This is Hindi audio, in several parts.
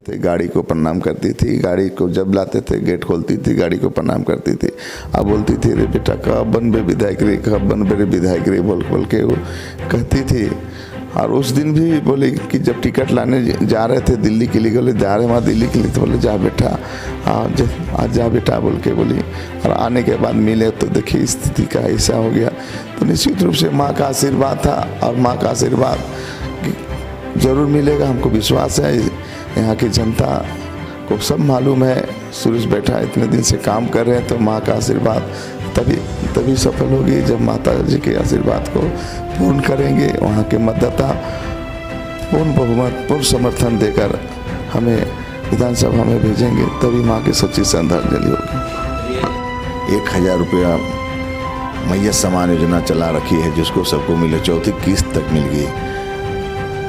थे, गाड़ी को प्रणाम करती थी, गाड़ी को जब लाते थे गेट खोलती थी, गाड़ी को प्रणाम करती थी। अब बोलती थी रे बेटा कब बन बे विधायक रे, कब बन बे विधायक रे बोल बोल के वो कहती थी। और उस दिन भी बोले कि जब टिकट लाने जा रहे थे दिल्ली के लिए, बोले जा रहे वहाँ दिल्ली के लिए, तो बोले जा बेटा आज जा बेटा बोल के बोली। और आने के बाद मिले तो देखिए स्थिति का ऐसा हो गया। तो निश्चित रूप से माँ का आशीर्वाद था, और माँ का आशीर्वाद ज़रूर मिलेगा, हमको विश्वास है। यहाँ की जनता को सब मालूम है, सुरेश बैठा इतने दिन से काम कर रहे हैं, तो माँ का आशीर्वाद तभी सफल होगी जब माता जी के आशीर्वाद को पूर्ण करेंगे। वहाँ के मतदाता पूर्ण बहुमत पूर्ण समर्थन देकर हमें विधानसभा में भेजेंगे, तभी माँ की सच्ची श्रद्धांजलि होगी। 1000 रुपया मैया सम्मान योजना चला रखी है, जिसको सबको मिले, चौथी किस्त तक मिल गई।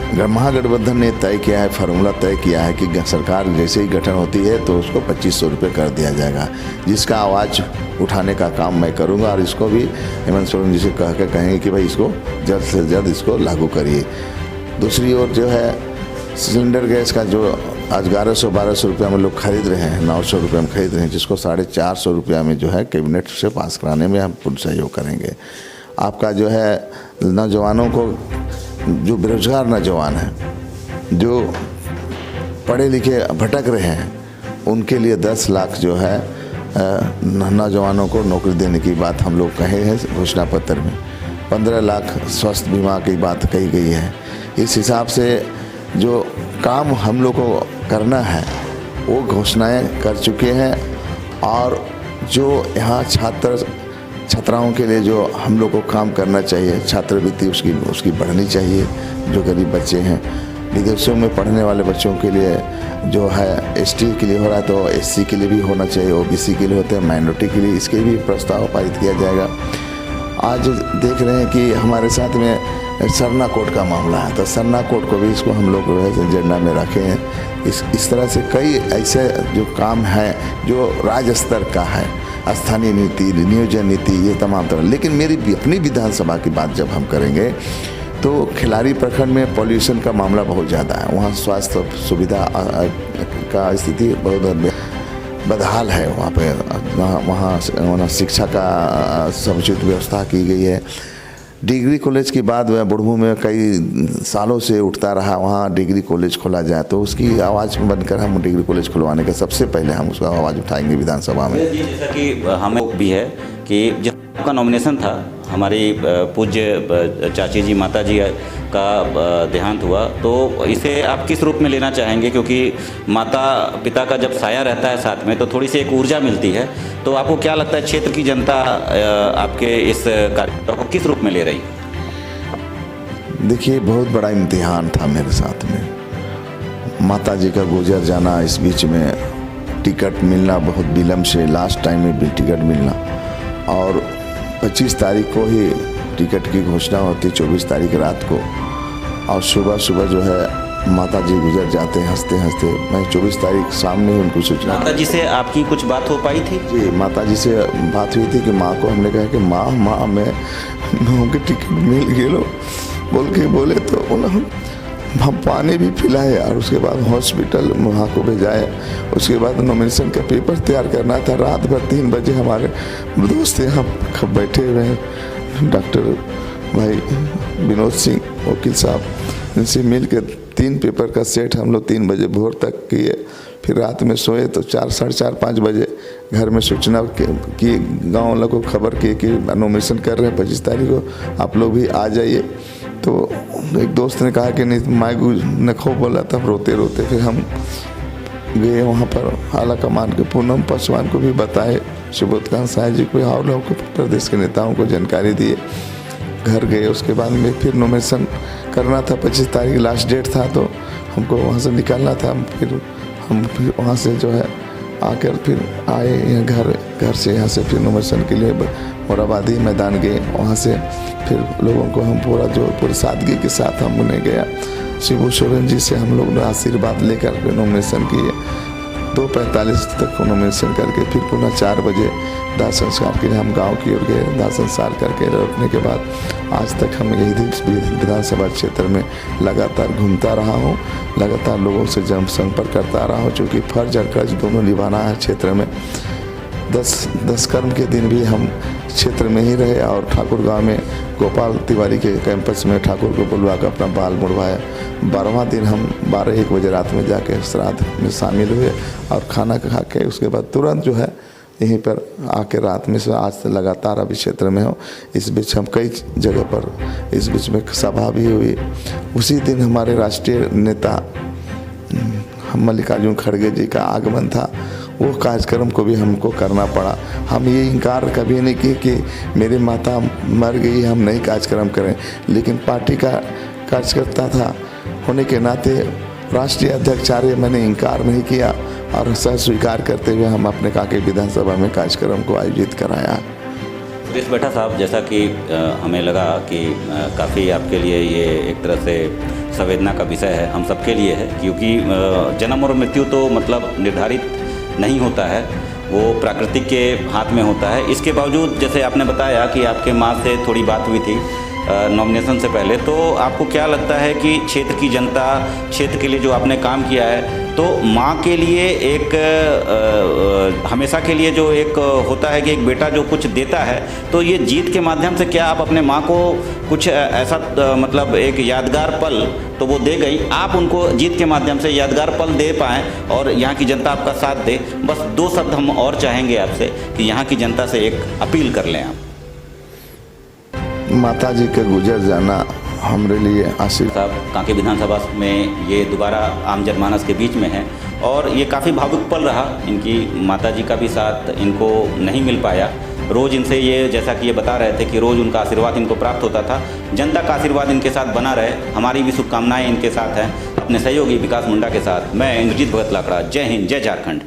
महागठबंधन ने तय किया है, फार्मूला तय किया है कि सरकार जैसे ही गठन होती है तो उसको 2500 रुपये कर दिया जाएगा, जिसका आवाज़ उठाने का काम मैं करूंगा। और इसको भी हेमंत सोरेन जी से कह के कहेंगे कि भाई इसको जल्द से जल्द इसको लागू करिए। दूसरी ओर जो है सिलेंडर गैस का जो आज 1100-1200 रुपया में लोग खरीद रहे हैं, 900 रुपये में खरीद रहे हैं, जिसको 450 रुपया में जो है कैबिनेट से पास कराने में हम पूर्ण सहयोग करेंगे। आपका जो है नौजवानों को, जो बेरोजगार नौजवान हैं, जो पढ़े लिखे भटक रहे हैं, उनके लिए 10 लाख जो है नौजवानों को नौकरी देने की बात हम लोग कहे हैं घोषणा पत्र में। 15 लाख स्वास्थ्य बीमा की बात कही गई है। इस हिसाब से जो काम हम लोग को करना है वो घोषणाएं कर चुके हैं। और जो यहाँ छात्राओं के लिए जो हम लोग को काम करना चाहिए, छात्रवृत्ति उसकी बढ़नी चाहिए। जो गरीब बच्चे हैं, विदेशों में पढ़ने वाले बच्चों के लिए जो है एसटी के लिए हो रहा है, तो एससी के लिए भी होना चाहिए, ओबीसी के लिए होते हैं, माइनॉरिटी के लिए, इसके भी प्रस्ताव पारित किया जाएगा। आज देख रहे हैं कि हमारे साथ में सरना कोड का मामला है, तो सरना कोड को भी इसको हम लोग एजेंडा में रखे हैं। इस तरह से कई ऐसे जो काम हैं जो राज्य स्तर का है, स्थानीय नीति, नियोजन नीति, ये तमाम तरह। लेकिन मेरी अपनी विधानसभा की बात जब हम करेंगे तो खिलाड़ी प्रखंड में पॉल्यूशन का मामला बहुत ज़्यादा है। वहाँ स्वास्थ्य सुविधा का स्थिति बहुत बदहाल है। वहाँ पे वहाँ शिक्षा का समुचित व्यवस्था की गई है। डिग्री कॉलेज की बात बुढ़मू में कई सालों से उठता रहा, वहाँ डिग्री कॉलेज खोला जाए, तो उसकी आवाज़ बनकर हम डिग्री कॉलेज खुलवाने का सबसे पहले हम उसका आवाज़ उठाएंगे विधानसभा में। जैसा कि हमें भी है कि जब आपका नॉमिनेशन था, हमारी पूज्य चाची जी माता जी का देहांत हुआ, तो इसे आप किस रूप में लेना चाहेंगे? क्योंकि माता पिता का जब साया रहता है साथ में तो थोड़ी सी एक ऊर्जा मिलती है। तो आपको क्या लगता है क्षेत्र की जनता आपके इस कार्यक्रम को किस रूप में ले रही? देखिए, बहुत बड़ा इम्तिहान था मेरे साथ में। माता जी का गुजर जाना, इस बीच में टिकट मिलना बहुत विलम्ब से, लास्ट टाइम में भी टिकट मिलना, और 25 तारीख को ही टिकट की घोषणा होती, 24 तारीख रात को, और सुबह जो है माता जी गुजर जाते हंसते हंसते। मैं 24 तारीख शाम में ही उनको सूचना। माता जी से आपकी कुछ बात हो पाई थी? जी, माता जी से बात हुई थी कि माँ को हमने कहा कि माँ मैं उनके टिकट मिल गए बोले तो हम पानी भी पिलाए, और उसके बाद हॉस्पिटल वहाँ को भेजाए। उसके बाद नॉमिनेशन का पेपर तैयार करना था। रात भर 3 बजे हमारे दोस्त यहाँ बैठे हुए हैं, डॉक्टर भाई विनोद सिंह वकील साहब, इनसे मिल के 3 पेपर का सेट हम लोग 3 बजे भोर तक किए। फिर रात में सोए तो 4, साढ़े 4, 5 बजे घर में सूचना की, गाँव वालों को खबर की कि नॉमिनेशन कर रहे हैं 25 तारीख को, आप लोग भी आ जाइए। तो एक दोस्त ने कहा कि नहीं, मायगू ने खूब बोला था, रोते रोते फिर हम गए वहाँ पर। आला कमान के पूनम पासवान को भी बताए, सुबोध कांत साय जी को, और लोगों को, प्रदेश के नेताओं को जानकारी दिए। घर गए, उसके बाद में फिर नॉमिनेशन करना था। 25 तारीख लास्ट डेट था, तो हमको वहाँ से निकलना था। फिर हम वहाँ से जो है आकर फिर आए यहाँ घर से, यहाँ से फिर नॉमिनेशन के लिए मोराबादी मैदान गए। वहाँ से फिर लोगों को हम पूरी सादगी के साथ हमने गया। शिबू सोरेन जी से हम लोग ने आशीर्वाद लेकर फिर नॉमिनेशन किए। 2:45 तक नॉमिनेशन करके फिर पुनः 4 बजे दाह संस्कार के लिए हम गांव की ओर गए। दाह संस्कार करके लौटने के बाद आज तक हम यही विधानसभा क्षेत्र में लगातार घूमता रहा हूँ, लगातार लोगों से जन संपर्क करता रहा हूँ, चूँकि फर्ज और कर्ज दोनों निभाना है क्षेत्र में। 10 कर्म के दिन भी हम क्षेत्र में ही रहे और ठाकुर गांव में गोपाल तिवारी के कैंपस में ठाकुर को बुलवा कर अपना बाल मुड़वाया। 12वां दिन हम 12-1 बजे रात में जाके श्राद्ध में शामिल हुए और खाना खा के उसके बाद तुरंत जो है यहीं पर आके रात में से आज से लगातार अभी क्षेत्र में हो। इस बीच हम कई जगह पर इस बीच में सभा भी हुई। उसी दिन हमारे राष्ट्रीय नेता मल्लिकार्जुन खड़गे जी का आगमन था, वो कार्यक्रम को भी हमको करना पड़ा। हम ये इनकार कभी नहीं किए कि मेरी माता मर गई, हम नहीं कार्यक्रम करें, लेकिन पार्टी का कार्यकर्ता था होने के नाते राष्ट्रीय अध्यक्ष मैंने इनकार नहीं किया और सह स्वीकार करते हुए हम अपने कांकेर विधानसभा में कार्यक्रम को आयोजित कराया। सुरेश बैठा साहब, जैसा कि हमें लगा कि काफ़ी आपके लिए ये एक तरह से संवेदना का विषय है, हम सबके लिए है, क्योंकि जन्म और मृत्यु तो मतलब निर्धारित नहीं होता है, वो प्राकृतिक के हाथ में होता है। इसके बावजूद जैसे आपने बताया कि आपके माँ से थोड़ी बात हुई थी नॉमिनेशन से पहले, तो आपको क्या लगता है कि क्षेत्र की जनता, क्षेत्र के लिए जो आपने काम किया है, तो माँ के लिए एक हमेशा के लिए जो एक होता है कि एक बेटा जो कुछ देता है, तो ये जीत के माध्यम से क्या आप अपने माँ को कुछ ऐसा मतलब एक यादगार पल तो वो दे गई, आप उनको जीत के माध्यम से यादगार पल दे पाएँ और यहाँ की जनता आपका साथ दे? बस 2 शब्द हम और चाहेंगे आपसे कि यहाँ की जनता से एक अपील कर लें आप। माता जी का गुजर जाना हमारे लिए आशीर्वाद। साहब, कांकेर विधानसभा में ये दोबारा आम जनमानस के बीच में है और ये काफ़ी भावुक पल रहा। इनकी माता जी का भी साथ इनको नहीं मिल पाया। रोज़ इनसे ये, जैसा कि ये बता रहे थे कि रोज़ उनका आशीर्वाद इनको प्राप्त होता था। जनता का आशीर्वाद इनके साथ बना रहे, हमारी भी शुभकामनाएं इनके साथ हैं, अपने सहयोगी विकास मुंडा के साथ। मैं इंद्रजीत भगत लाकड़ा। जय हिंद, जय झारखंड।